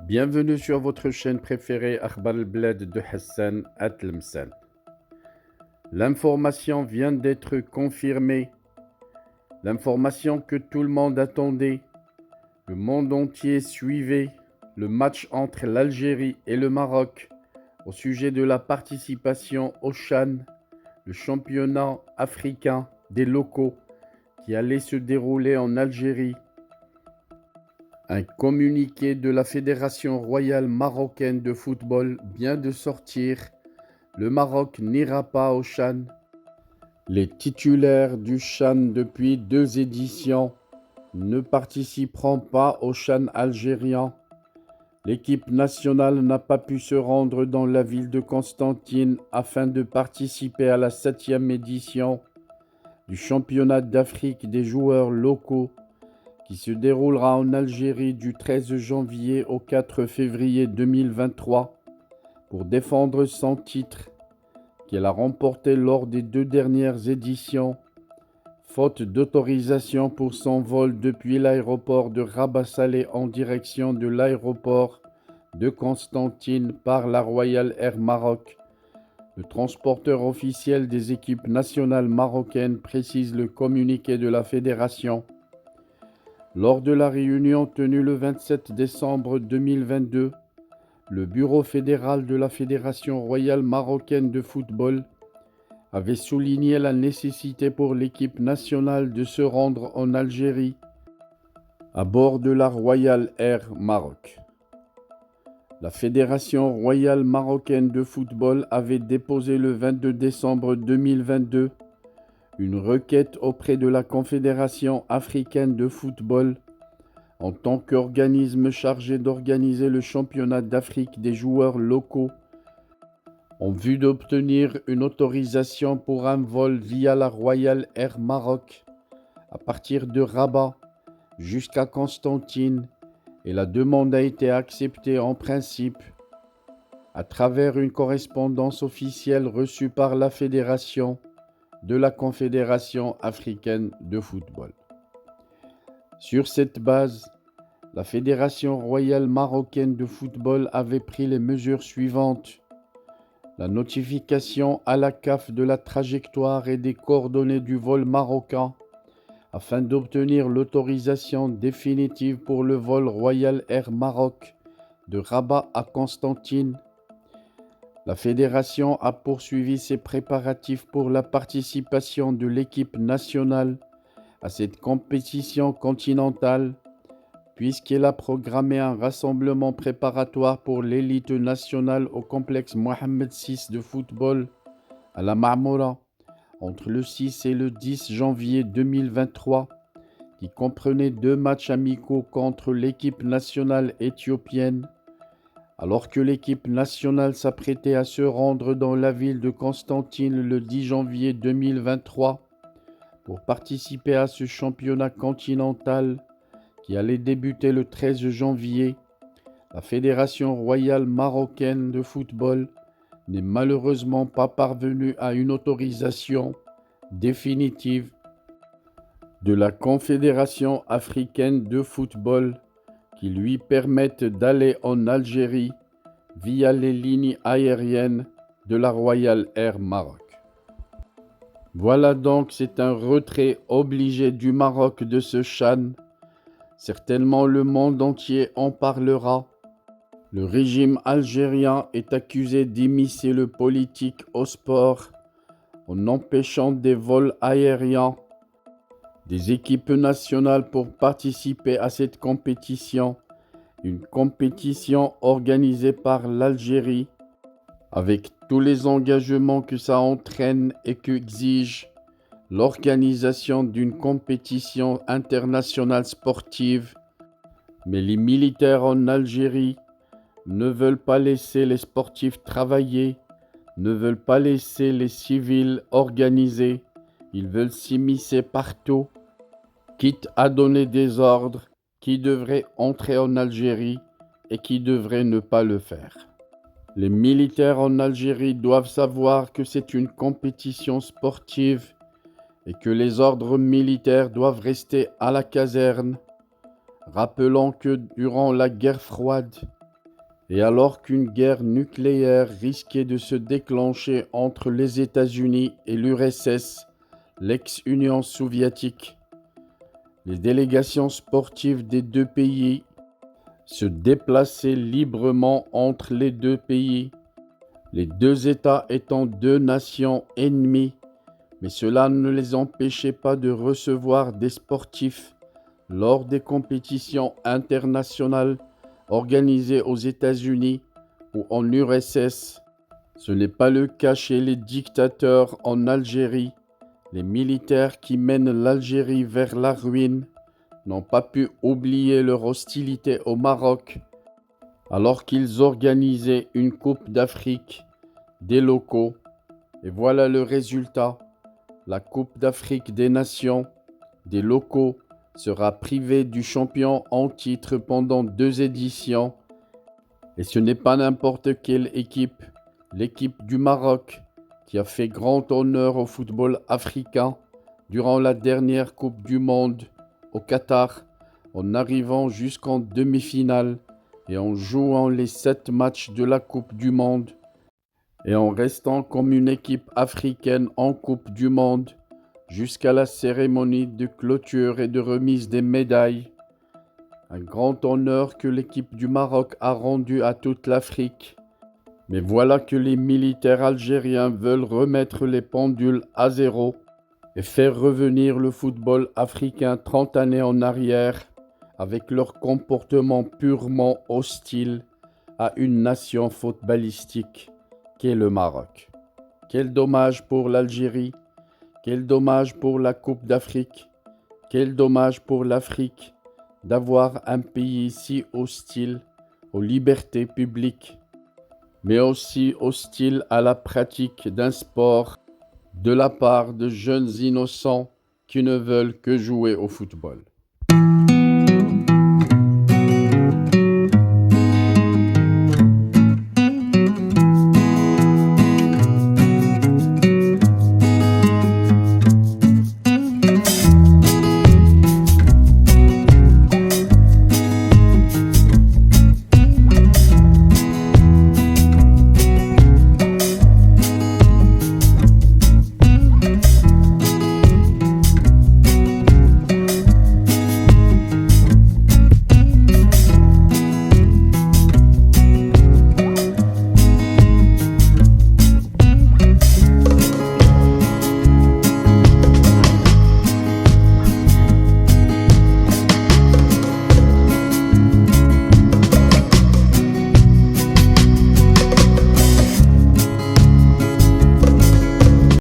Bienvenue sur votre chaîne préférée Akhbar al-Bled de Hassan Atlemsan. L'information vient d'être confirmée. L'information que tout le monde attendait. Le monde entier suivait le match entre l'Algérie et le Maroc au sujet de la participation au CHAN, le championnat africain des locaux qui allait se dérouler en Algérie. Un communiqué de la Fédération royale marocaine de football vient de sortir. Le Maroc n'ira pas au CHAN. Les titulaires du CHAN depuis 2 éditions ne participeront pas au CHAN algérien. L'équipe nationale n'a pas pu se rendre dans la ville de Constantine afin de participer à la 7e édition du championnat d'Afrique des joueurs locaux qui se déroulera en Algérie du 13 janvier au 4 février 2023 pour défendre son titre qu'elle a remporté lors des 2 dernières éditions, faute d'autorisation pour son vol depuis l'aéroport de Rabat Salé en direction de l'aéroport de Constantine par la Royal Air Maroc. Le transporteur officiel des équipes nationales marocaines précise le communiqué de la fédération. Lors de la réunion tenue le 27 décembre 2022, le bureau fédéral de la Fédération royale marocaine de football avait souligné la nécessité pour l'équipe nationale de se rendre en Algérie à bord de la Royal Air Maroc. La Fédération royale marocaine de football avait déposé le 22 décembre 2022 une requête auprès de la Confédération africaine de football en tant qu'organisme chargé d'organiser le championnat d'Afrique des joueurs locaux en vue d'obtenir une autorisation pour un vol via la Royal Air Maroc à partir de Rabat jusqu'à Constantine, et la demande a été acceptée en principe à travers une correspondance officielle reçue par la Fédération de la Confédération africaine de football. Sur cette base, la Fédération royale marocaine de football avait pris les mesures suivantes. La notification à la CAF de la trajectoire et des coordonnées du vol marocain afin d'obtenir l'autorisation définitive pour le vol Royal Air Maroc de Rabat à Constantine. La fédération a poursuivi ses préparatifs pour la participation de l'équipe nationale à cette compétition continentale, puisqu'elle a programmé un rassemblement préparatoire pour l'élite nationale au complexe Mohamed VI de football à la Marmora entre le 6 et le 10 janvier 2023, qui comprenait 2 matchs amicaux contre l'équipe nationale éthiopienne, alors que l'équipe nationale s'apprêtait à se rendre dans la ville de Constantine le 10 janvier 2023 pour participer à ce championnat continental qui allait débuter le 13 janvier. La Fédération royale marocaine de football n'est malheureusement pas parvenue à une autorisation définitive de la Confédération africaine de football qui lui permette d'aller en Algérie via les lignes aériennes de la Royal Air Maroc. Voilà donc, c'est un retrait obligé du Maroc de ce CHAN. Certainement le monde entier en parlera. Le régime algérien est accusé d'immiscer le politique au sport en empêchant des vols aériens des équipes nationales pour participer à cette compétition, une compétition organisée par l'Algérie avec tous les engagements que ça entraîne et qu'exige l'organisation d'une compétition internationale sportive. Mais les militaires en Algérie ne veulent pas laisser les sportifs travailler, ne veulent pas laisser les civils organiser. Ils veulent s'immiscer partout, quitte à donner des ordres qui devraient entrer en Algérie et qui devraient ne pas le faire. Les militaires en Algérie doivent savoir que c'est une compétition sportive et que les ordres militaires doivent rester à la caserne. Rappelons que durant la guerre froide, Et alors qu'une guerre nucléaire risquait de se déclencher entre les États-Unis et l'URSS, l'ex-Union soviétique, les délégations sportives des deux pays se déplaçaient librement entre les deux pays, les deux États étant deux nations ennemies, mais cela ne les empêchait pas de recevoir des sportifs lors des compétitions internationales organisées aux États-Unis ou en URSS. Ce n'est pas le cas chez les dictateurs en Algérie. Les militaires qui mènent l'Algérie vers la ruine n'ont pas pu oublier leur hostilité au Maroc, alors qu'ils organisaient une Coupe d'Afrique des locaux. Et voilà le résultat. La Coupe d'Afrique des Nations des locaux sera privée du champion en titre pendant 2 éditions. Et ce n'est pas n'importe quelle équipe, l'équipe du Maroc, qui a fait grand honneur au football africain durant la dernière Coupe du Monde au Qatar, en arrivant jusqu'en demi-finale et en jouant les 7 matchs de la Coupe du Monde et en restant comme une équipe africaine en Coupe du Monde jusqu'à la cérémonie de clôture et de remise des médailles. Un grand honneur que l'équipe du Maroc a rendu à toute l'Afrique. Mais voilà que les militaires algériens veulent remettre les pendules à zéro et faire revenir le football africain 30 années en arrière avec leur comportement purement hostile à une nation footballistique qu'est le Maroc. Quel dommage pour l'Algérie, quel dommage pour la Coupe d'Afrique, quel dommage pour l'Afrique d'avoir un pays si hostile aux libertés publiques, mais aussi hostile à la pratique d'un sport de la part de jeunes innocents qui ne veulent que jouer au football.